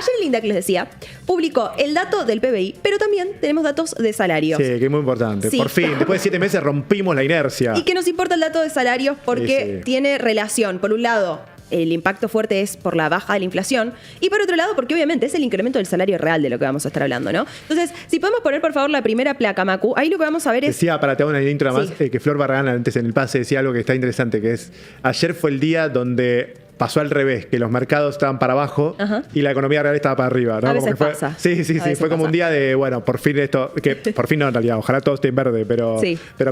ayer el INDEC, les decía, publicó el dato del PBI, pero también tenemos datos de salarios. Sí, que es muy importante. Sí. Por fin, después de 7 meses rompimos la inercia. Y que nos importa el dato de salarios porque tiene relación, por un lado, el impacto fuerte es por la baja de la inflación y por otro lado porque obviamente es el incremento del salario real de lo que vamos a estar hablando, ¿no? Entonces, si podemos poner por favor la primera placa, Macu, ahí lo que vamos a ver es... Decía, para te hago una intro más, Sí. que Flor Barragán antes en el pase decía algo que está interesante, que es, ayer fue el día donde pasó al revés, que los mercados estaban para abajo y la economía real estaba para arriba, ¿no? A veces Como que fue, pasa. Sí, fue como un día de, bueno, por fin esto, que por fin no en realidad, ojalá todo esté en verde, pero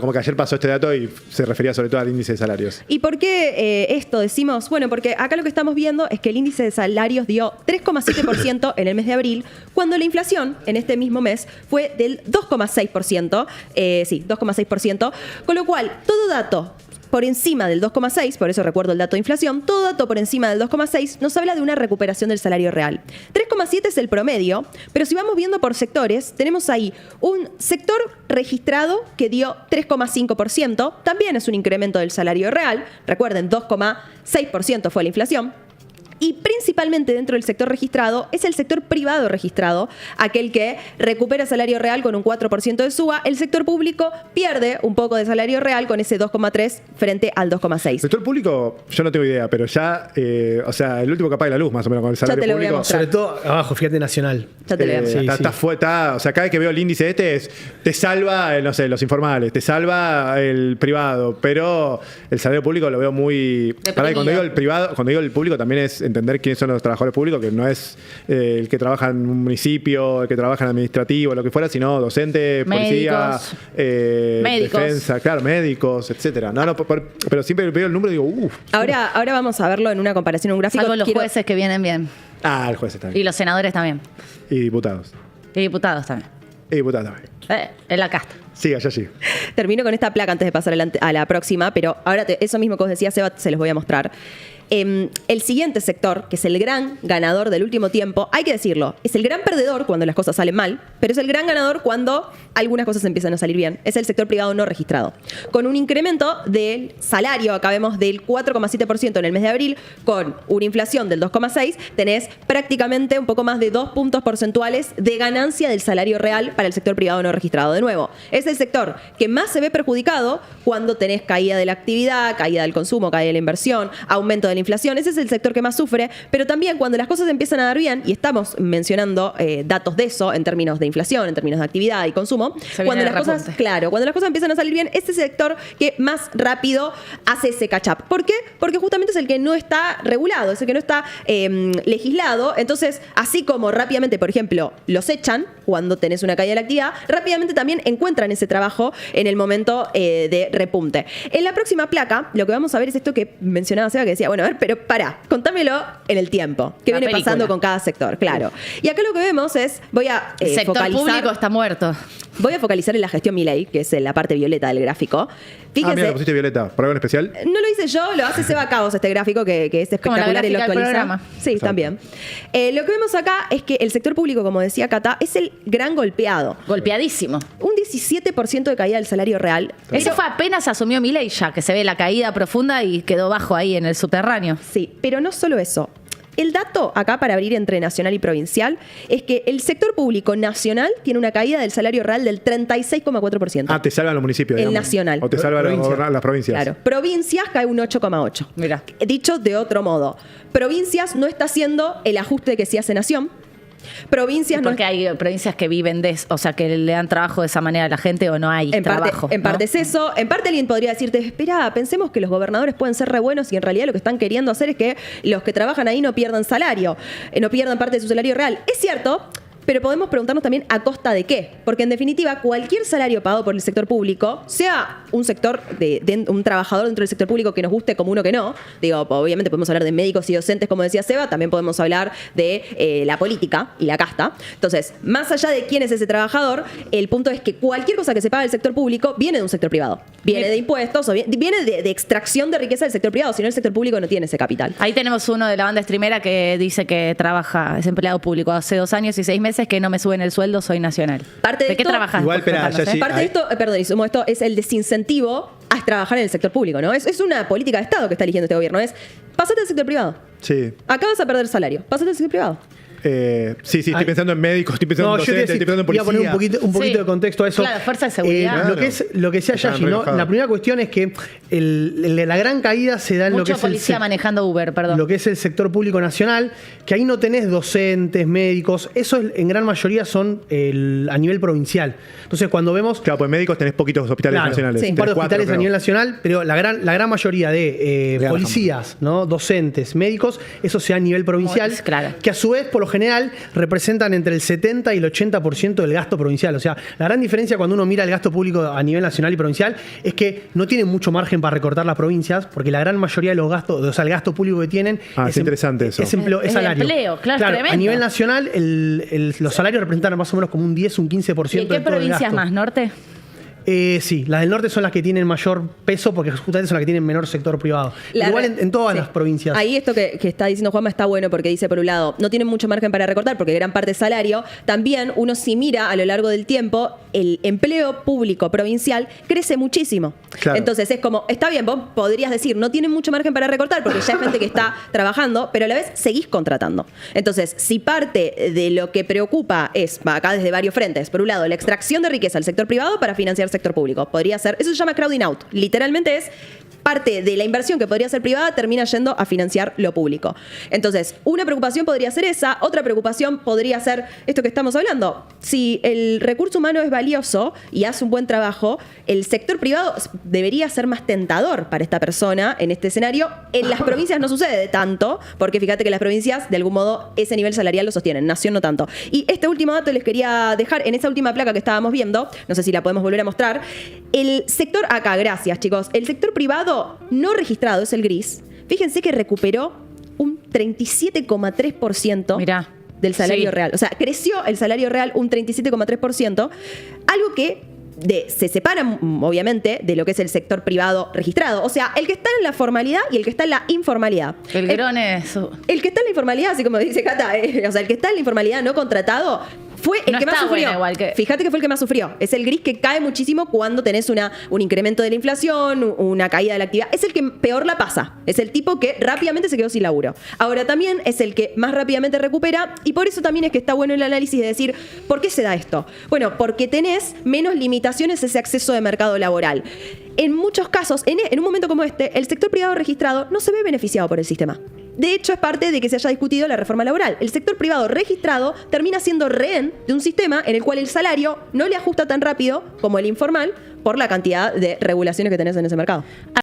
como que ayer pasó este dato y se refería sobre todo al índice de salarios. ¿Y por qué esto decimos? Bueno, porque acá lo que estamos viendo es que el índice de salarios dio 3,7% en el mes de abril, cuando la inflación en este mismo mes fue del 2,6%, 2,6%, con lo cual todo dato por encima del 2,6, por eso recuerdo el dato de inflación, todo dato por encima del 2,6 nos habla de una recuperación del salario real. 3,7 es el promedio, pero si vamos viendo por sectores, tenemos ahí un sector registrado que dio 3,5%, también es un incremento del salario real, recuerden, 2,6% fue la inflación. Y principalmente dentro del sector registrado es el sector privado registrado, aquel que recupera salario real con un 4% de suba. El sector público pierde un poco de salario real con ese 2,3 frente al 2,6. El sector público, yo no tengo idea, pero ya, o sea, el último que apaga la luz más o menos con el salario Ya te lo voy a público. mostrar. Sobre todo abajo, fíjate, Nacional. Ya te lo voy a mostrar. O sea, cada vez que veo el índice te salva, no sé, los informales, te salva el privado, pero el salario público lo veo muy... Pará, cuando digo el privado, cuando digo el público también es entender quiénes son los trabajadores públicos, que no es el que trabaja en un municipio, el que trabaja en administrativo, lo que fuera, sino docente, policía, médicos, defensa, claro, médicos, etcétera. Pero siempre veo el número y digo, uff. Ahora vamos a verlo en una comparación, en un gráfico. Salvo los jueces que vienen bien. El juez está Y bien. los senadores también. Y diputados. Y diputados también. Y diputados también. En la casta. Siga, ya sí. Termino con esta placa antes de pasar a la próxima, pero ahora eso mismo que os decía, Seba, se los voy a mostrar. El siguiente sector, que es el gran ganador del último tiempo, hay que decirlo, es el gran perdedor cuando las cosas salen mal, pero es el gran ganador cuando algunas cosas empiezan a salir bien. Es el sector privado no registrado. Con un incremento del salario, acá vemos del 4,7% en el mes de abril, con una inflación del 2,6%, tenés prácticamente un poco más de 2 puntos porcentuales de ganancia del salario real para el sector privado no registrado. De nuevo, es el sector que más se ve perjudicado cuando tenés caída de la actividad, caída del consumo, caída de la inversión, aumento de la inflación. Ese es el sector que más sufre, pero también cuando las cosas empiezan a dar bien, y estamos mencionando datos de eso en términos de inflación, en términos de actividad y consumo, cuando las cosas, cuando las cosas empiezan a salir bien, este es el sector que más rápido hace ese catch-up. ¿Por qué? Porque justamente es el que no está regulado, es el que no está legislado. Entonces, así como rápidamente, por ejemplo, los echan cuando tenés una caída de la actividad, rápidamente también encuentran ese trabajo en el momento de repunte. En la próxima placa, lo que vamos a ver es esto que mencionaba Seba, que decía, bueno, a ver, pero pará, contámelo en el tiempo. ¿Qué viene pasando con cada sector? Claro. Y acá lo que vemos es, el sector público está muerto. Voy a focalizar en la gestión Milei, que es la parte violeta del gráfico. Fíjense, mira, lo pusiste violeta. ¿Por algo en especial? no lo hice yo, lo hace Seba Cabos, este gráfico que es espectacular y lo actualiza. Sí, Exacto. también. Lo que vemos acá es que el sector público, como decía Cata, es el gran golpeado. Golpeadísimo. Un 17% de caída del salario real. Eso fue apenas asumió Milei ya, que se ve la caída profunda y quedó bajo ahí en el subterráneo. Sí, pero no solo eso. El dato acá para abrir entre nacional y provincial es que el sector público nacional tiene una caída del salario real del 36,4%. Te salvan los municipios. El digamos. nacional. O te salvan las provincias. Claro. Provincias cae un 8,8%. Mira. Dicho de otro modo, provincias no está haciendo el ajuste que sí hace Nación. Provincias Porque hay provincias que viven o sea, que le dan trabajo de esa manera a la gente o no hay trabajo. En parte es eso. En parte alguien podría decirte, espera, pensemos que los gobernadores pueden ser re buenos y en realidad lo que están queriendo hacer es que los que trabajan ahí no pierdan salario, no pierdan parte de su salario real. Es cierto, pero podemos preguntarnos también a costa de qué. Porque en definitiva, cualquier salario pagado por el sector público, sea un sector de un trabajador dentro del sector público que nos guste como uno que no, digo, obviamente podemos hablar de médicos y docentes, como decía Seba, también podemos hablar de la política y la casta. Entonces, más allá de quién es ese trabajador, el punto es que cualquier cosa que se paga del sector público viene de un sector privado. Viene de impuestos, o viene de extracción de riqueza del sector privado, si no el sector público no tiene ese capital. Ahí tenemos uno de la banda streamera que dice que trabaja, es empleado público hace 2 años y 6 meses que no me suben el sueldo, soy nacional. ¿De qué trabajas? Igual, espera, Parte de esto, perdón, y sumo esto, es el desincentivo a trabajar en el sector público, ¿no? Es una política de Estado que está eligiendo este gobierno. Es, pasate al sector privado. Sí. Acá vas a perder salario. Pasate al sector privado. Sí, estoy pensando en médicos, estoy pensando en yo te docentes, estoy pensando en iba a policía. poner un poquito Sí. de contexto a eso. Claro, fuerza de seguridad. Lo que decía Estaban Yashi, re ¿no? enojados. La primera cuestión es que la gran caída se da en lo que Mucho es el policía manejando Uber, perdón. lo que es el sector público nacional, que ahí no tenés docentes, médicos, eso en gran mayoría son a nivel provincial. Entonces, cuando vemos Claro, pues médicos tenés poquitos hospitales Claro, nacionales. un par de Tenés 4, hospitales a creo. nivel nacional, pero la gran mayoría de De policías, ¿no? Docentes, médicos, eso sea a nivel provincial, Claro. que a su vez, por lo general, representan entre el 70 y el 80% del gasto provincial. O sea, la gran diferencia cuando uno mira el gasto público a nivel nacional y provincial es que no tienen mucho margen para recortar las provincias, porque la gran mayoría de los gastos, o sea, el gasto público que tienen Es interesante eso. es Es salario. empleo, claro, a tremendo. nivel nacional, los salarios representan más o menos como un 10, un 15% ¿Y en qué de todo el provincias gasto. más? ¿Norte? Sí, las del norte son las que tienen mayor peso porque justamente son las que tienen menor sector privado. La Igual re- en todas sí. las provincias. Ahí esto que está diciendo Juanma está bueno porque dice, por un lado, no tienen mucho margen para recortar porque gran parte es salario. También uno si mira a lo largo del tiempo, el empleo público provincial crece muchísimo. Claro. Entonces es como, está bien, vos podrías decir, no tienen mucho margen para recortar porque ya hay gente que está trabajando, pero a la vez seguís contratando. Entonces, si parte de lo que preocupa es, va acá desde varios frentes, por un lado, la extracción de riqueza al sector privado para financiar el sector público. Podría ser, eso se llama crowding out. Literalmente es parte de la inversión que podría ser privada termina yendo a financiar lo público. Entonces, una preocupación podría ser esa, otra preocupación podría ser esto que estamos hablando. Si el recurso humano es valioso y hace un buen trabajo, el sector privado debería ser más tentador para esta persona en este escenario. En las provincias no sucede tanto, porque fíjate que las provincias, de algún modo, ese nivel salarial lo sostienen. Nación no tanto. Y este último dato les quería dejar en esa última placa que estábamos viendo, no sé si la podemos volver a mostrar. El sector acá, gracias chicos, el sector privado no registrado, es el gris. Fíjense que recuperó un 37,3% Mirá. del salario Sí. real. O sea, creció el salario real un 37,3%, algo que se separa, obviamente, de lo que es el sector privado registrado. O sea, el que está en la formalidad y el que está en la informalidad. El grón es... El que está en la informalidad, así como dice Cata, o sea, el que está en la informalidad no contratado fue el No que más está sufrió. bueno igual que- Fíjate que fue el que más sufrió. Es el gris que cae muchísimo cuando tenés un incremento de la inflación, una caída de la actividad. Es el que peor la pasa. Es el tipo que rápidamente se quedó sin laburo. Ahora también es el que más rápidamente recupera y por eso también es que está bueno el análisis de decir, ¿por qué se da esto? Bueno, porque tenés menos limitaciones a ese acceso de mercado laboral. En muchos casos, en un momento como este, el sector privado registrado no se ve beneficiado por el sistema. De hecho, es parte de que se haya discutido la reforma laboral. El sector privado registrado termina siendo rehén de un sistema en el cual el salario no le ajusta tan rápido como el informal por la cantidad de regulaciones que tenés en ese mercado.